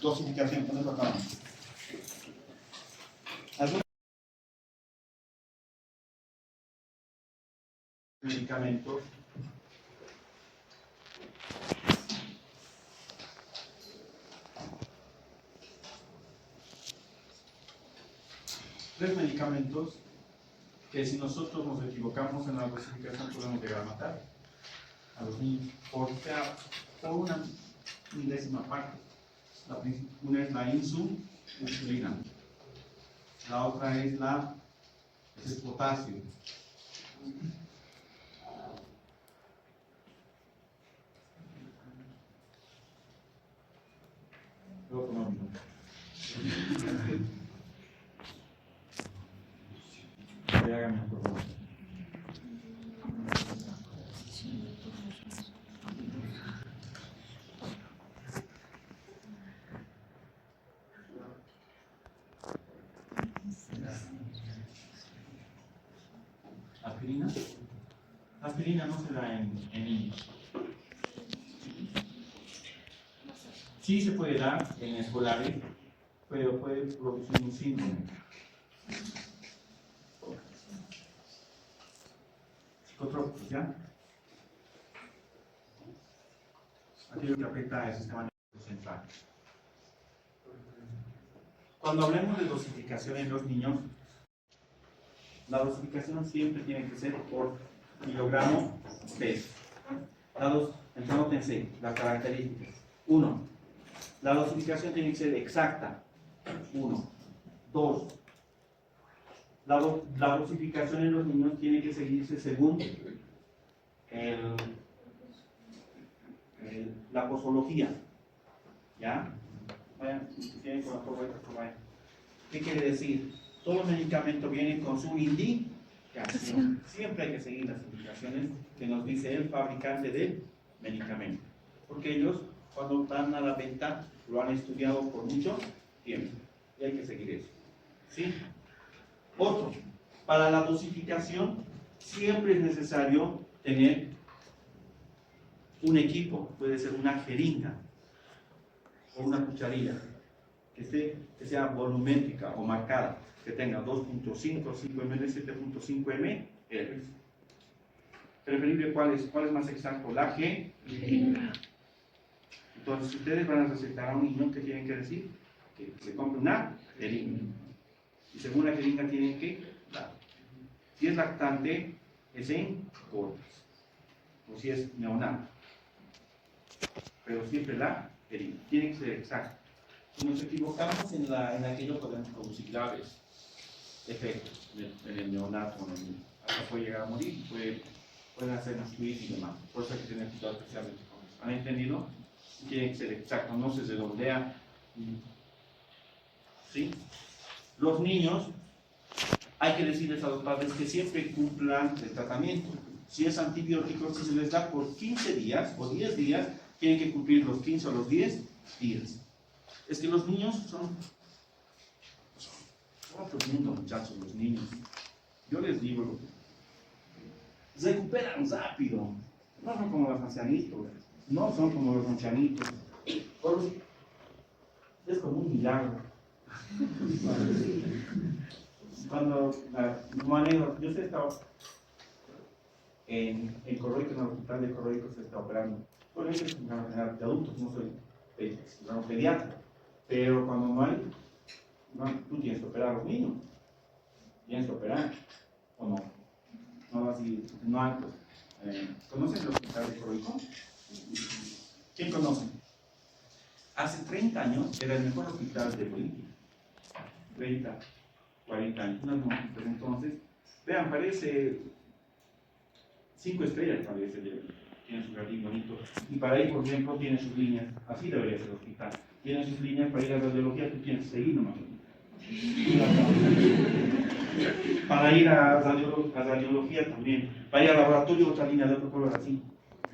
Dosificación, con eso acabamos. Algunos medicamentos que si nosotros nos equivocamos en la dosificación podemos llegar a matar a los niños por una milésima parte. Una es la insulina, la otra es el potasio. Luego tomamos. Hágame por favor. ¿Aspirina? La aspirina no se da en niños. Sí se puede dar en escolares, pero puede producir un síndrome. Psicotrópicos, ¿ya? Aquello que afecta al sistema nervioso central. Cuando hablemos de dosificación en los niños, la dosificación siempre tiene que ser por kilogramo peso. Entonces, las características. 1. La dosificación tiene que ser exacta. 1. 2. La dosificación en los niños tiene que seguirse según la posología. ¿Ya? Vayan, si tienen con la vayan. ¿Qué quiere decir? Todo medicamento viene con su indicación. Siempre hay que seguir las indicaciones que nos dice el fabricante del medicamento. Porque ellos, cuando van a la venta, lo han estudiado por mucho tiempo. Y hay que seguir eso. ¿Sí? Otro, para la dosificación, siempre es necesario tener un equipo. Puede ser una jeringa o una cucharilla que sea volumétrica o marcada, que tenga 2.5, 5 ml, 7.5 ml. Preferible, ¿cuál es más exacto? La jeringa. Entonces, si ustedes van a recetar a un niño, ¿qué tienen que decir? Que se compre una jeringa. Y según la jeringa tienen que dar. Si es lactante, es en gotas. O si es neonato. Pero siempre la jeringa. Tiene que ser exacto. Si nos equivocamos en aquello, podemos producir graves efectos en el neonato o en el niño. Hasta puede llegar a morir, pueden hacer fluir y demás. Por eso hay que tener cuidado especialmente con eso. ¿Han entendido? Tiene que ser exacto, no se redondea. ¿Sí? Los niños, hay que decirles a los padres que siempre cumplan el tratamiento. Si es antibiótico, si se les da por 15 días o 10 días, tienen que cumplir los 15 o los 10 días. Es que los niños son otro mundo, muchachos, los niños. Yo les digo, recuperan rápido. No son como los ancianitos. No son como los ancianitos. Es como un milagro. Cuando manejo, yo he estado en Corroico, en el hospital de Corroico se está operando. Bueno, es una general de adultos, no soy pediatra. Pero cuando no hay, tú tienes que operar a los niños. Tienes que operar, ¿o no? No así, no hay. ¿Conocen el hospital de Corroico? ¿Quién conoce? Hace 30 años era el mejor hospital de Bolivia. 30, 40 años. Pero entonces, vean, parece 5 estrellas, parece. Tiene su jardín bonito. Y para ir, por ejemplo, tiene sus líneas. Así debería ser el hospital. Tiene sus líneas para ir a radiología, tú tienes que seguir nomás. Para ir a radiología también. Para ir al laboratorio, otra línea de otro color así.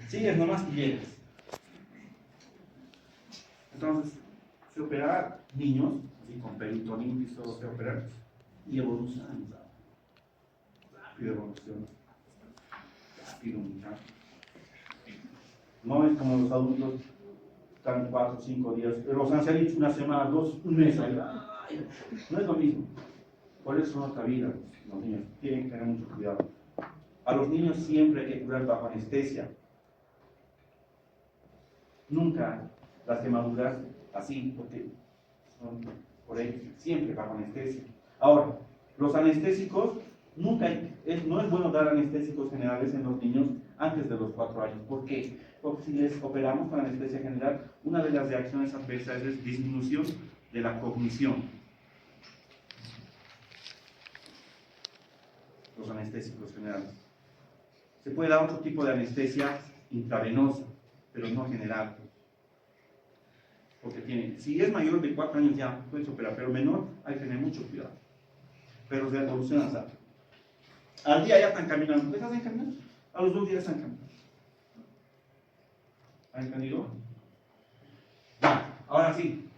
Sigues nomás y llegas. Entonces, se operan niños, así con peritonitis, todo se operan, y evolucionan. Rápido evoluciona. Rápido, muchacho. No es como los adultos, están 4 o 5 días, pero los ancianitos una semana, 2, un mes. No es lo mismo. Por eso son otra vida los niños. Tienen que tener mucho cuidado. A los niños siempre hay que curar bajo anestesia. Nunca las quemaduras así, porque son por ahí, siempre bajo anestesia. Ahora, los anestésicos, no es bueno dar anestésicos generales en los niños antes de los 4 años. ¿Por qué? Porque si les operamos con anestesia general, una de las reacciones adversas es disminución de la cognición. Los anestésicos generales. Se puede dar otro tipo de anestesia intravenosa, pero no general. Porque si es mayor de 4 años ya puedes operar, pero menor hay que tener mucho cuidado. Pero se evoluciona rápido. Al día ya están caminando. ¿Estás en caminar? A los 2 días están caminando. ¿Han entendido? Ya, ahora sí.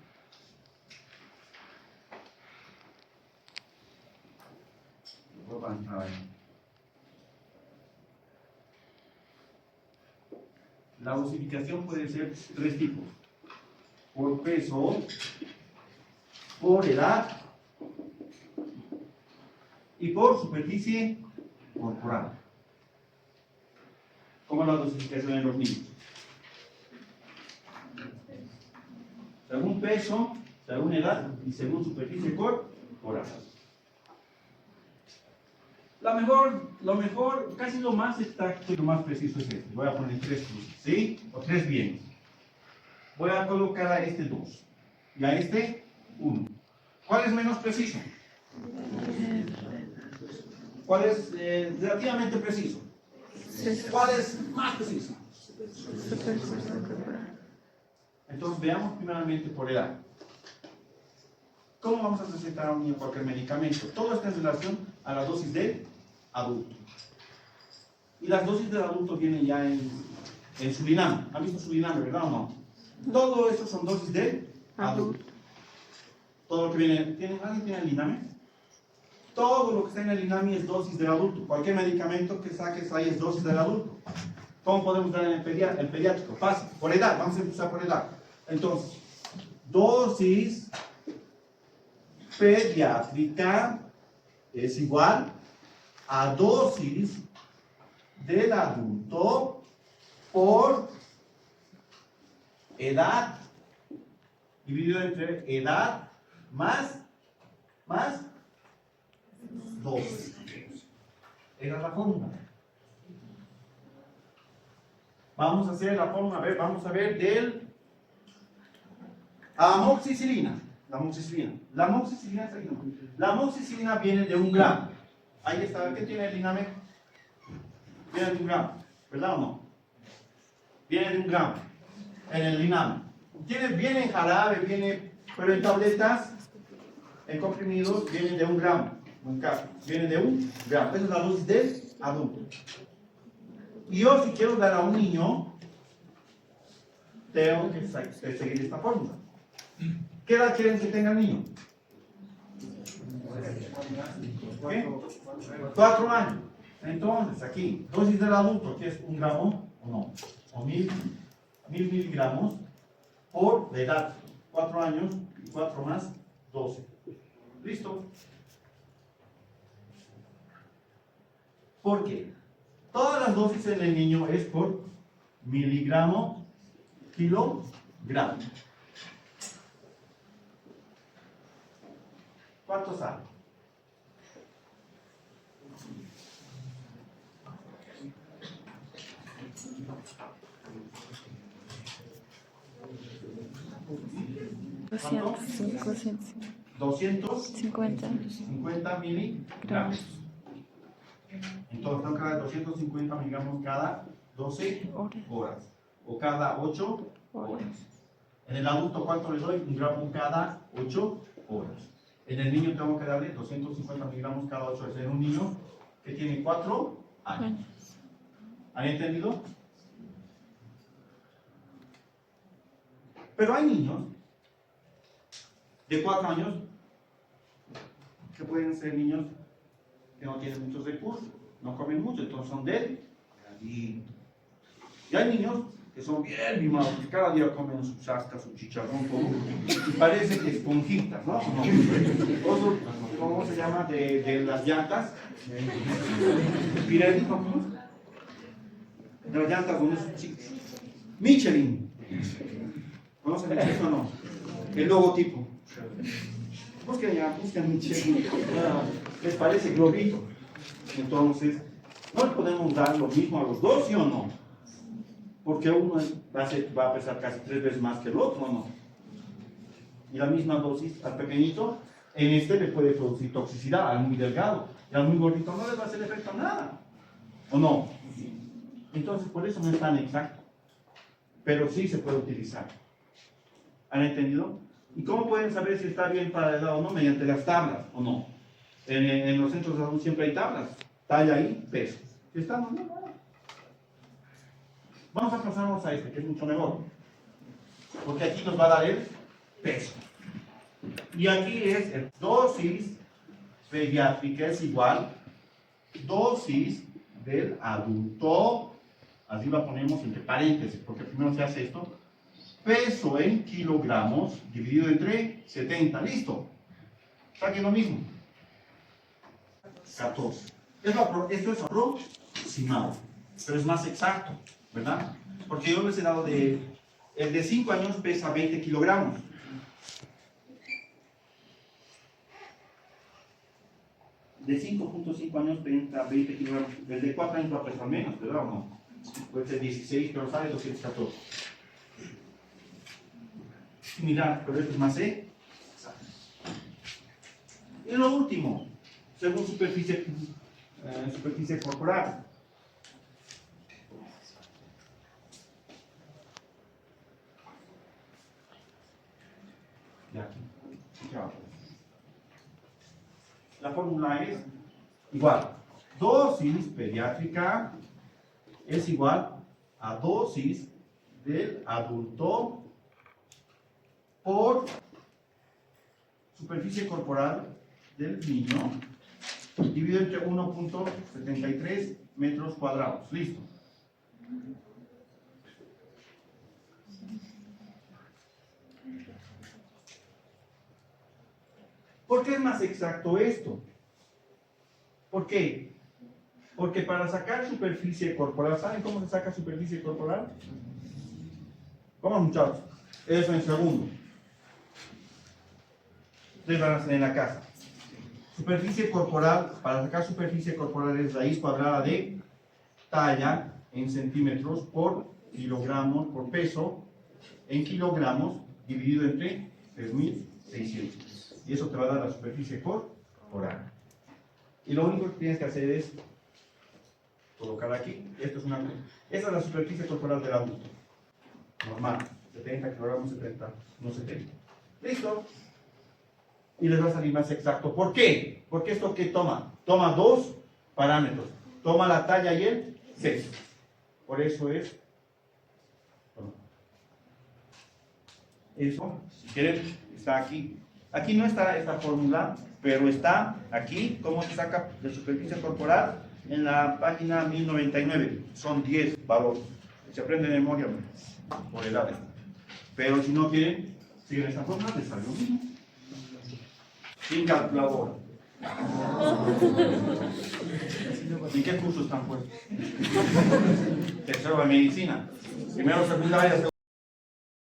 La dosificación puede ser 3 tipos. Por peso, por edad y por superficie corporal. ¿Cómo es la dosificación en los niños? Según peso, según edad y según superficie corporal. Lo mejor, casi lo más exacto y lo más preciso es este. Voy a poner 3 cruces, ¿sí? O 3 bienes. Voy a colocar a este 2 y a este 1. ¿Cuál es menos preciso? ¿Cuál es relativamente preciso? ¿Cuál es más preciso? Entonces veamos primeramente por edad. ¿Cómo vamos a recetar a un niño cualquier medicamento? Todo está en relación a la dosis del adulto. Y las dosis del adulto vienen ya en Suriname. ¿Han visto Suriname, verdad o no? Todo esto son dosis del adulto. Todo lo que viene, ¿alguien tiene el INAME? Todo lo que está en el INAMI es dosis del adulto. Cualquier medicamento que saques ahí es dosis del adulto. ¿Cómo podemos dar en el pediátrico? Fácil, por edad, vamos a empezar por edad. Entonces, dosis pediátrica es igual a dosis del adulto por edad dividido entre edad más dosis. Esa es la fórmula. Vamos a hacer la fórmula, vamos a ver del amoxicilina. La amoxicilina está aquí, ¿no? La amoxicilina viene de 1 gramo. Ahí está, ¿qué tiene el INAME? Viene de 1 gramo, ¿verdad o no? Viene de 1 gramo en el INAME. Viene en jarabe, pero en tabletas, en comprimidos, viene de 1 gramo. Viene de 1 gramo. Esa es la dosis del adulto. Y yo, si quiero dar a un niño, tengo que seguir esta fórmula. ¿Qué edad quieren que tenga el niño? ¿Qué? 4 años. Entonces, aquí, dosis del adulto, que es 1 gramo o no, o 1000 miligramos por la edad. 4 años, 4 más 12. ¿Listo? ¿Por qué? Todas las dosis en el niño es por miligramo, kilogramo. ¿Cuánto sale? ¿Cuánto? 250 miligramos. Entonces tengo que dar 250 miligramos cada 12 horas. O cada 8 horas. En el adulto, ¿cuánto le doy? 1 gramo cada 8 horas. En el niño tengo que darle 250 miligramos cada 8 horas. En un niño que tiene 4 años. ¿Han entendido? Pero hay niños de 4 años que pueden ser niños que no tienen muchos recursos, no comen mucho, entonces son débiles. Y hay niños que son bien mimados, que cada día comen su chasca, su chicharrón, todo, y parece que esponjitas, ¿no? ¿Cómo se llama? De las llantas. Pirelli, ¿cómo? De las llantas, donde es chicos. Michelin. ¿Conocen eso o no? El logotipo. Busquen Michelin. Les parece globito. Entonces, no le podemos dar lo mismo a los dos, ¿sí o no? Porque uno va a pesar casi 3 veces más que el otro, ¿no? Y la misma dosis al pequeñito, en este le puede producir toxicidad al muy delgado. Y al muy gordito no le va a hacer efecto a nada. ¿O no? Entonces, por eso no es tan exacto. Pero sí se puede utilizar. ¿Han entendido? ¿Y cómo pueden saber si está bien para la edad o no? Mediante las tablas, ¿o no? En los centros de salud siempre hay tablas. Talla ahí, peso. Si estamos, no. Vamos a pasarnos a este, que es mucho mejor. Porque aquí nos va a dar el peso. Y aquí es el dosis pediátrica es igual dosis del adulto. Así la ponemos entre paréntesis, porque primero se hace esto. Peso en kilogramos dividido entre 70. ¿Listo? Saquen lo mismo. 14. Esto es aproximado, pero es más exacto, ¿verdad? Porque yo les he dado el de 5 años pesa 20 kilogramos. De 5.5 años pesa 20 kilogramos. El de 4 años va a pesar menos, ¿verdad o no? Puede ser 16, pero sale 214. Similar, pero esto es más exacto. Y lo último, según superficie corporal. Ya aquí. La fórmula es igual. Dosis pediátrica es igual a dosis del adulto por superficie corporal del niño dividido entre 1.73 metros cuadrados. Listo. ¿Por qué es más exacto esto? ¿Por qué? Porque para sacar superficie corporal, ¿saben cómo se saca superficie corporal? ¿Cómo, muchachos? Eso en segundo. Ustedes van a hacer en la casa. Superficie corporal, para sacar superficie corporal es raíz cuadrada de talla en centímetros por kilogramos, por peso en kilogramos dividido entre 3.600. Y eso te va a dar la superficie corporal. Y lo único que tienes que hacer es colocar aquí. Esta es la superficie corporal del adulto. Normal. 70 kilogramos, 70, no 70. ¿Listo? Y les va a salir más exacto. ¿Por qué? Porque esto que toma dos parámetros. Toma la talla y el peso. Por eso es. Eso, si quieren, está aquí. Aquí no está esta fórmula, pero está aquí. ¿Cómo se saca de superficie corporal? En la página 1099. Son 10 valores. Se aprende de memoria por el ADE. Pero si no quieren, siguen esta fórmula, les sale lo mismo. Sin calculadora. ¿En qué curso están puestos? Tercero de medicina. Primero secundaria,